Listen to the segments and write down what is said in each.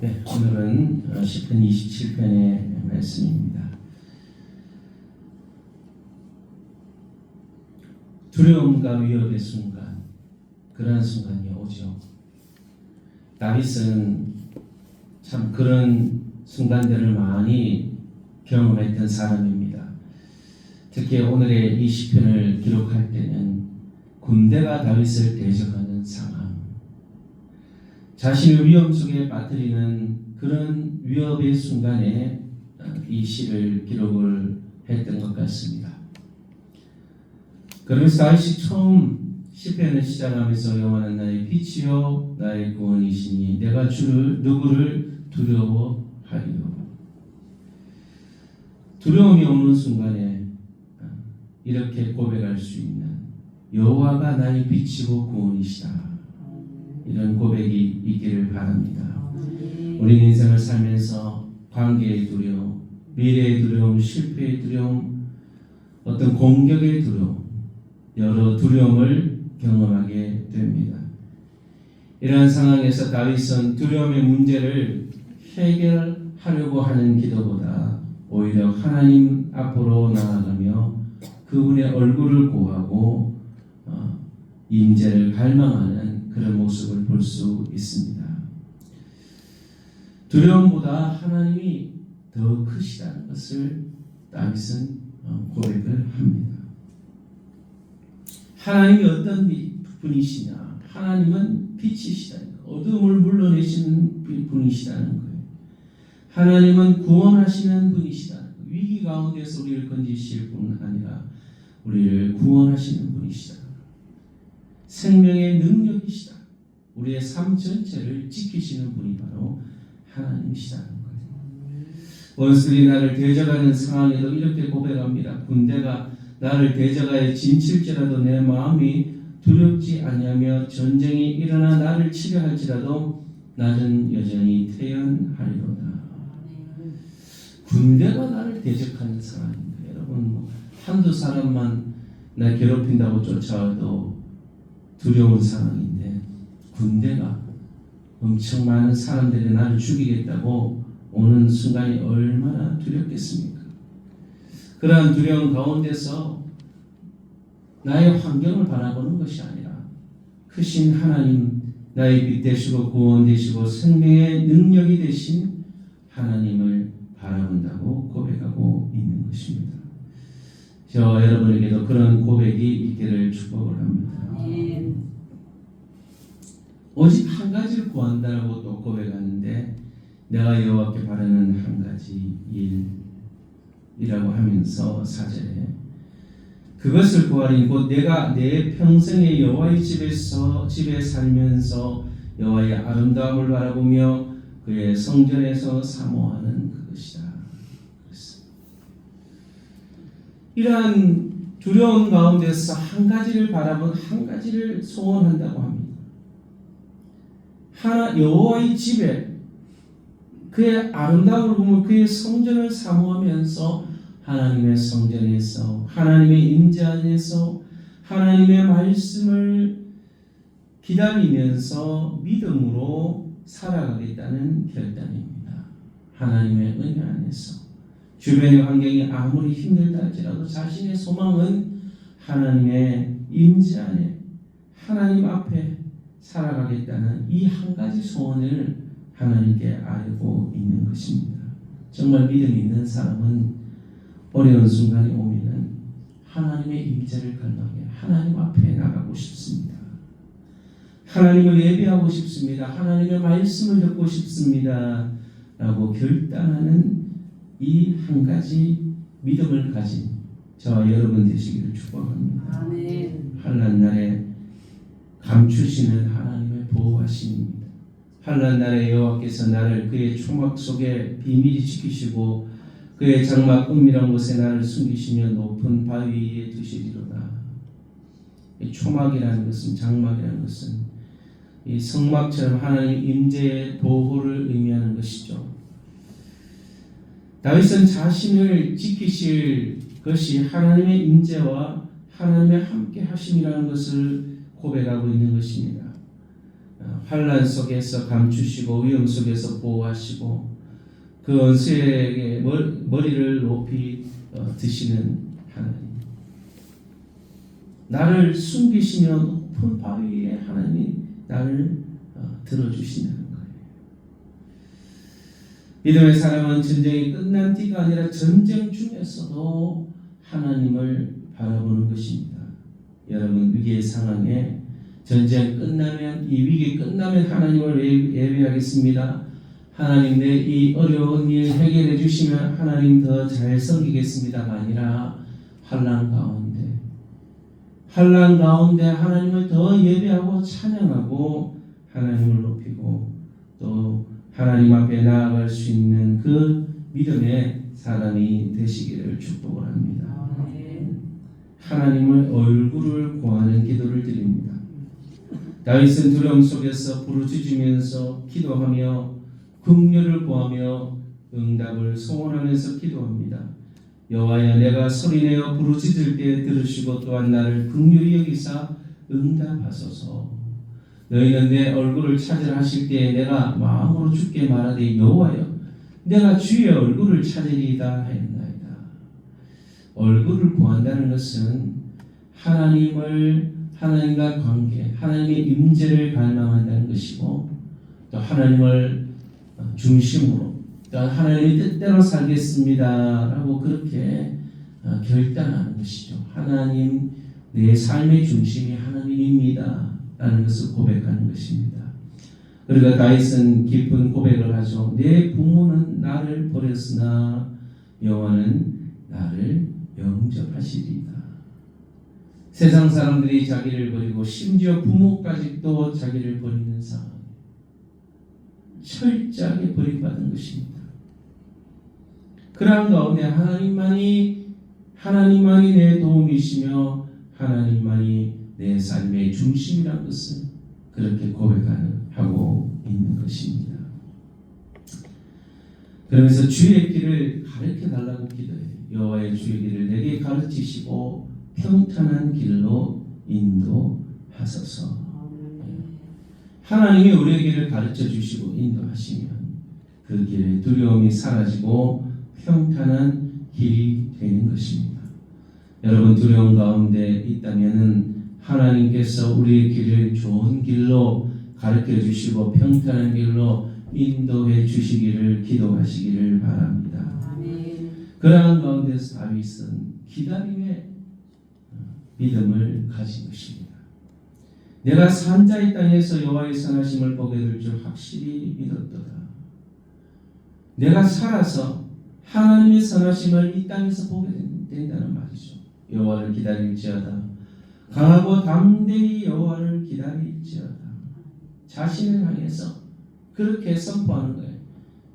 네, 오늘은 시편 27편의 말씀입니다. 두려움과 위협의 순간, 그러한 순간이 오죠. 다윗은 참 그런 순간들을 많이 경험했던 사람입니다. 특히 오늘의 이 시편을 기록할 때는 군대가 다윗을 대적하는 상황, 자신을 위험 속에 빠뜨리는 그런 위협의 순간에 이 시를 기록을 했던 것 같습니다. 그러면서 다윗이 처음 시편을 시작하면서 여호와는 나의 빛이요 나의 구원이시니 내가 주를 누구를 두려워하리요. 두려움이 오는 순간에 이렇게 고백할 수 있는 여호와가 나의 빛이고 구원이시다, 이런 고백이 있기를 바랍니다. 우리 인생을 살면서 관계의 두려움, 미래의 두려움, 실패의 두려움, 어떤 공격의 두려움, 여러 두려움을 경험하게 됩니다. 이러한 상황에서 다윗은 두려움의 문제를 해결하려고 하는 기도보다 오히려 하나님 앞으로 나아가며 그분의 얼굴을 구하고 임재를 갈망하는 그런 모습을 볼 수 있습니다. 두려움보다 하나님이 더 크시다는 것을 다윗은 고백을 합니다. 하나님이 어떤 분이시냐? 하나님은 빛이시다는 것, 어둠을 물러내시는 분이시다는 거예요. 하나님은 구원하시는 분이시다는 것, 위기 가운데서 우리를 건지실 뿐 아니라 우리를 구원하시는 분이시다. 생명의 능력이시다. 우리의 삶 전체를 지키시는 분이 바로 하나님이시다는 거예요. 원수들이 나를 대적하는 상황에도 이렇게 고백합니다. 군대가 나를 대적하여 진칠지라도 내 마음이 두렵지 아니하며 전쟁이 일어나 나를 치려 할지라도 나는 여전히 태연하리로다. 군대가 나를 대적하는 상황입니다. 여러분, 한두 사람만 나 괴롭힌다고 쫓아와도 두려운 상황인데, 군대가 엄청 많은 사람들이 나를 죽이겠다고 오는 순간이 얼마나 두렵겠습니까? 그러한 두려움 가운데서 나의 환경을 바라보는 것이 아니라 크신 하나님, 나의 빛 되시고 구원 되시고 생명의 능력이 되신 하나님을 바라본다고 고백하고 있는 것입니다. 저 여러분에게도 그런 고백이 있기를 축복을 합니다. 오직 한 가지를 구한다고 또 고백하는데, 내가 여호와께 바라는 한 가지 일이라고 하면서 4절에 그것을 구하리니 곧 내가 내 평생에 여호와의 집에 살면서 여호와의 아름다움을 바라보며 그의 성전에서 사모하는 그것이다. 이러한 두려운 가운데서 한 가지를 바라본, 한 가지를 소원한다고 합니다. 여호와의 집에 그의 아름다움을 보며 그의 성전을 사모하면서 하나님의 성전에서, 하나님의 임재 안에서 하나님의 말씀을 기다리면서 믿음으로 살아가겠다는 결단입니다. 하나님의 은혜 안에서 주변의 환경이 아무리 힘들다 할지라도 자신의 소망은 하나님의 임재 안에 하나님 앞에 살아가겠다는 이 한 가지 소원을 하나님께 알고 있는 것입니다. 정말 믿음이 있는 사람은 어려운 순간이 오면은 하나님의 임재를 갈망해 하나님 앞에 나가고 싶습니다. 하나님을 예배하고 싶습니다. 하나님의 말씀을 듣고 싶습니다. 라고 결단하는 이 한 가지 믿음을 가진 저와 여러분 되시기를 축복합니다. 아멘. 환난 날에 감추시는 하나님의 보호하심입니다. 환난 날에 여호와께서 나를 그의 초막 속에 비밀히 지키시고 그의 장막 은밀한 곳에 나를 숨기시며 높은 바위 위에 두시리로다. 이 초막이라는 것은, 장막이라는 것은 이 성막처럼 하나님 임재의 보호를 의미하는 것이죠. 다윗은 자신을 지키실 것이 하나님의 임재와 하나님의 함께 하심이라는 것을 고백하고 있는 것입니다. 환난 속에서 감추시고 위험 속에서 보호하시고 그 원수에게 머리를 높이 드시는 하나님, 나를 숨기시며 높은 바위 위에 하나님이 나를 들어주시는 거예요. 믿음의 사람은 전쟁이 끝난 뒤가 아니라 전쟁 중에서도 하나님을 바라보는 것입니다. 여러분, 위기의 상황에 전쟁 끝나면, 이 위기 끝나면 하나님을 예배하겠습니다. 하나님, 내 이 어려운 일 해결해 주시면 하나님 더 잘 섬기겠습니다가 아니라 환난 가운데 하나님을 더 예배하고 찬양하고 하나님을 높이고 또 하나님 앞에 나아갈 수 있는 그 믿음의 사람이 되시기를 축복을 합니다. 하나님의 얼굴을 구하는 기도를 드립니다. 다윗은 두려움 속에서 부르짖으면서 기도하며 긍휼을 구하며 응답을 소원하면서 기도합니다. 여호와여, 내가 소리내어 부르짖을 때 들으시고 또한 나를 긍휼히 여기사 응답하소서. 너희는 내 얼굴을 찾으라 하실 때에 내가 마음으로 주께 말하되 여호와여, 내가 주의 얼굴을 찾으리이다 하였나이다. 얼굴을 구한다는 것은 하나님과 관계, 하나님의 임재를 갈망한다는 것이고 또 하나님을 중심으로 또 하나님의 뜻대로 살겠습니다라고 그렇게 결단하는 것이죠. 하나님, 내 삶의 중심이 하나님입니다 라는 것을 고백하는 것입니다. 그러니까 다윗은 깊은 고백을 하죠. 내 부모는 나를 버렸으나 여호와는 나를 영접하시리이다. 세상 사람들이 자기를 버리고 심지어 부모까지도 자기를 버리는 상황, 철저하게 버림받은 것입니다. 그러한 가운데 하나님만이 내 도움이시며 하나님만이 내 삶의 중심이라는 것을 그렇게 고백하고 있는 것입니다. 그러면서 주의 길을 가르쳐 달라고 기도해요. 여호와의 주의 길을 내게 가르치시고 평탄한 길로 인도하소서. 하나님이 우리의 길을 가르쳐 주시고 인도하시면 그 길에 두려움이 사라지고 평탄한 길이 되는 것입니다. 여러분, 두려움 가운데 있다면은 하나님께서 우리의 길을 좋은 길로 가르쳐 주시고 평탄한 길로 인도해 주시기를 기도하시기를 바랍니다. 아멘. 그러한 가운데서 다윗은 기다림의 믿음을 가진 것입니다. 내가 산자의 땅에서 여호와의 선하심을 보게 될 줄 확실히 믿었도다. 내가 살아서 하나님의 선하심을 이 땅에서 보게 된다는 말이죠. 여호와를 기다릴지어다. 강하고 담대히 여호와를 기다릴지어다. 자신을 향해서 그렇게 선포하는 거예요.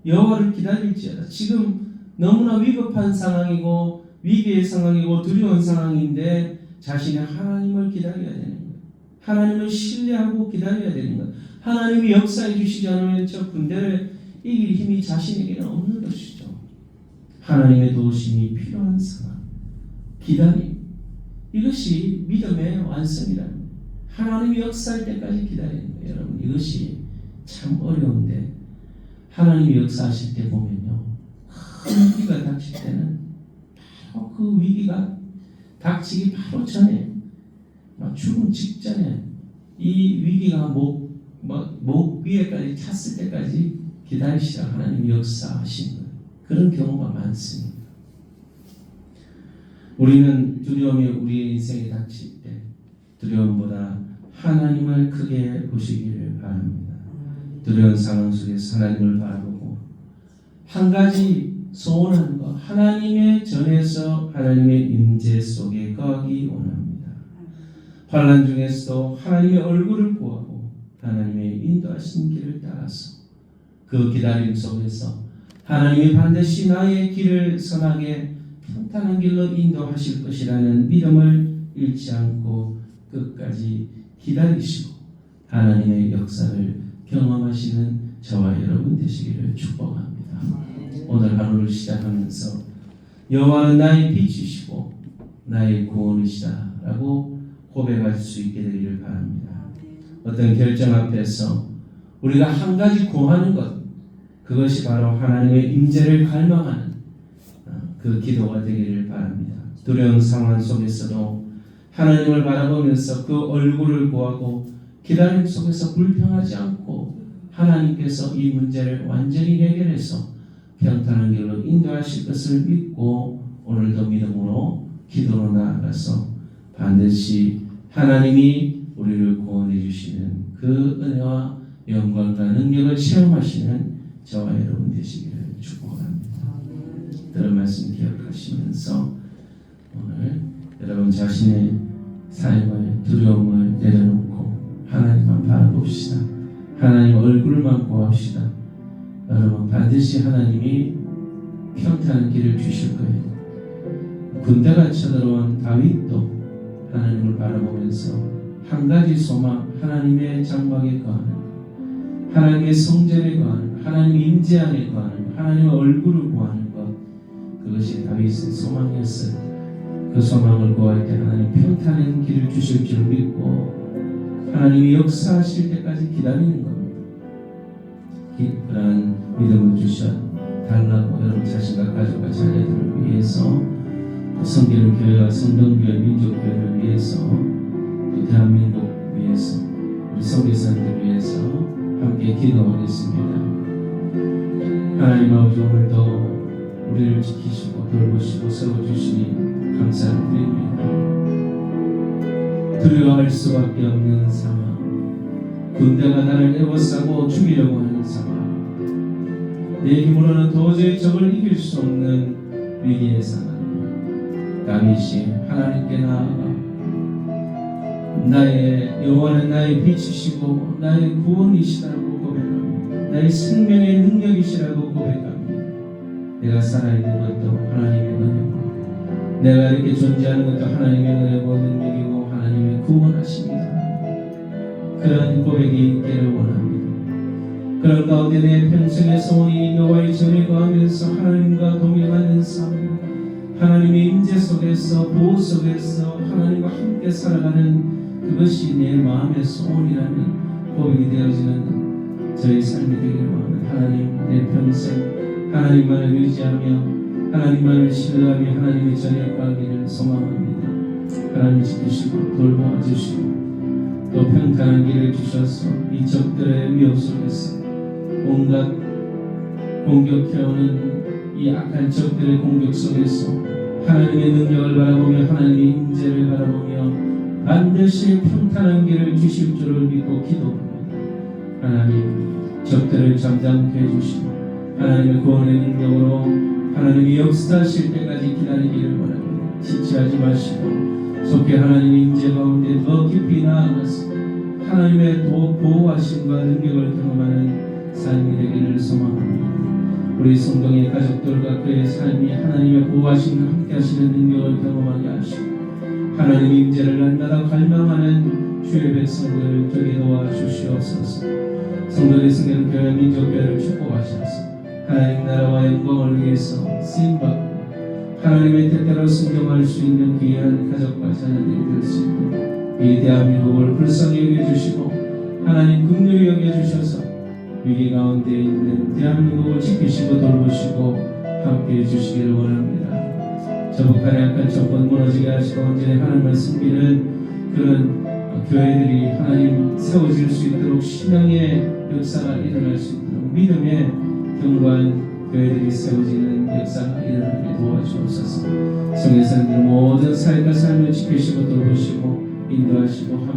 여호와를 기다릴지어다. 지금 너무나 위급한 상황이고 위기의 상황이고 두려운 상황인데 자신의 하나님을 기다려야 되는 거예요. 하나님을 신뢰하고 기다려야 되는 거예요. 하나님이 역사해 주시지 않으면 저 군대를 이길 힘이 자신에게는 없는 것이죠. 하나님의 도우심이 필요한 상황, 기다림, 이것이 믿음의 완성이라는 거예요. 하나님이 역사할 때까지 기다리는 거예요. 여러분, 이것이 참 어려운데 하나님이 역사하실 때 보면요, 큰 위기가 닥칠 때는 바로 그 위기가 닥치기 바로 전에, 죽음 직전에 이 위기가 목 위에까지 찼을 때까지 기다리시라 하나님이 역사하신 거예요. 그런 경우가 많습니다. 우리는 두려움이 우리의 인생에 닥칠 때 두려움보다 하나님을 크게 보시기를 바랍니다. 두려운 상황 속에서 하나님을 바라보고 한 가지 소원하는 것, 하나님의 전에서 하나님의 임재 속에 거하기 원합니다. 환난 중에서도 하나님의 얼굴을 구하고 하나님의 인도하신 길을 따라서 그 기다림 속에서 하나님이 반드시 나의 길을 선하게 평탄한 길로 인도하실 것이라는 믿음을 잃지 않고 끝까지 기다리시고 하나님의 역사를 경험하시는 저와 여러분 되시기를 축복합니다. 오늘 하루를 시작하면서 여호와는 나의 빛이시고 나의 구원이시다 라고 고백할 수 있게 되기를 바랍니다. 어떤 결정 앞에서 우리가 한 가지 구하는 것, 그것이 바로 하나님의 임재를 갈망하는 그 기도가 되기를 바랍니다. 두려운 상황 속에서도 하나님을 바라보면서 그 얼굴을 구하고 기다림 속에서 불평하지 않고 하나님께서 이 문제를 완전히 해결해서 평탄한 길로 인도하실 것을 믿고 오늘도 믿음으로 기도로 나아가서 반드시 하나님이 우리를 구원해 주시는 그 은혜와 영광과 능력을 체험하시는 저와 여러분 되시기를 축복합니다. 그런 말씀 기억하시면서 오늘 여러분 자신의 삶의 두려움을 내려놓고 하나님만 바라봅시다. 하나님 얼굴만 구합시다. 여러분 반드시 하나님이 평탄한 길을 주실 거예요. 군대가 쳐들어온 다윗도 하나님을 바라보면서 한 가지 소망, 하나님의 장막에 거하는 것, 하나님의 성전에 거하는 것, 하나님의 임재 안에 거하는 것, 하나님의 얼굴을 구하는 것, 그것이 다윗의 소망이었어요. 그 소망을 구할 때 하나님 평탄한 길을 주실 줄 믿고 하나님이 역사하실 때까지 기다리는 겁니다. 그러한 믿음을 주셔달라고 여러분 자신과 가족과 자녀들을 위해서 성결 교회와 성동교회 민족교회를 위해서 또 대한민국 위해서 우리 선교사님들 위해서 함께 기도하겠습니다. 하나님 아버지 오늘도 우리를 지키시고 돌보시고 세워주시니 감사를 드립니다. 두려워할 수밖에 없는 상황, 군대가 나를 에워싸고 죽이려고 하는 상황, 내 힘으로는 도저히 적을 이길 수 없는 위기의 상황, 다윗이 하나님께 나아가 나의 여호와는 나의 빛이시고 나의 구원이시라고 고백합니다. 나의 생명의 능력이시라고 고백합니다. 내가 살아있는 것도 하나님의 은혜고 내가 이렇게 존재하는 것도 하나님의 은혜고 능력이고 하나님의 구원하십니다. 그런 고백이 있기를 원합니다. 그런 가운데 내 평생의 소원이 여호와의 전에 거하면서 하나님과 동행하는 삶, 하나님의 임재 속에서 보호 속에서 하나님과 함께 살아가는 그것이 내 마음의 소원이라는 고백이 되어지는 저희 삶이 되기를 원합니다. 하나님 내 평생 하나님만을 의지하며 하나님만을 신뢰하며 하나님의 전에 가기를 소망합니다. 하나님 지키시고 돌봐주시고 또 평탄한 길을 주셔서 이 적들의 위협 속에서 온갖 공격해오는 이 악한 적들의 공격 속에서 하나님의 능력을 바라보며 하나님의 임재를 바라보며 반드시 평탄한 길을 주실 줄을 믿고 기도합니다. 하나님 적들을 잠잠케 해주시고 하나님의 구원의 능력으로 하나님이 역사하실 때까지 기다리기를 원합니다. 지체하지 마시고 속히 하나님의 임재 가운데 더 깊이 나아가서 하나님의 보호하심과 능력을 경험하는 삶이 되기를 소망합니다. 우리 성동의 가족들과 그의 삶이 하나님의 보호하심과 함께 하시는 능력을 경험하게 하시고 하나님의 임재를 날마다 갈망하는 주의 백성들을 되게 도와주시옵소서. 성도의 승리는 교회 민족교회를 축복하셔서 하나님 나라와 영광을 위해서 쓰임받고 하나님의 뜻대로 순종할 수 있는 귀한 가족과 자녀들이 될 수 있도록 이 대한민국을 불쌍히 여겨주시고 하나님 긍휼히 여겨주셔서 위기 가운데 있는 대한민국을 지키시고 돌보시고 함께해 주시기를 원합니다. 저복한 약한 조건 무너지게 하시고 언제나 하나님을 섬기는 그런 교회들이 하나님 세워질 수 있도록 신앙의 역사가 일어날 수 있도록 믿음의 견고한 교회들이 세워지는 역사가 일어나게 도와주옵소서. 성회사님들 모든 사역과 삶을 지키시고 돌보시고 인도하시고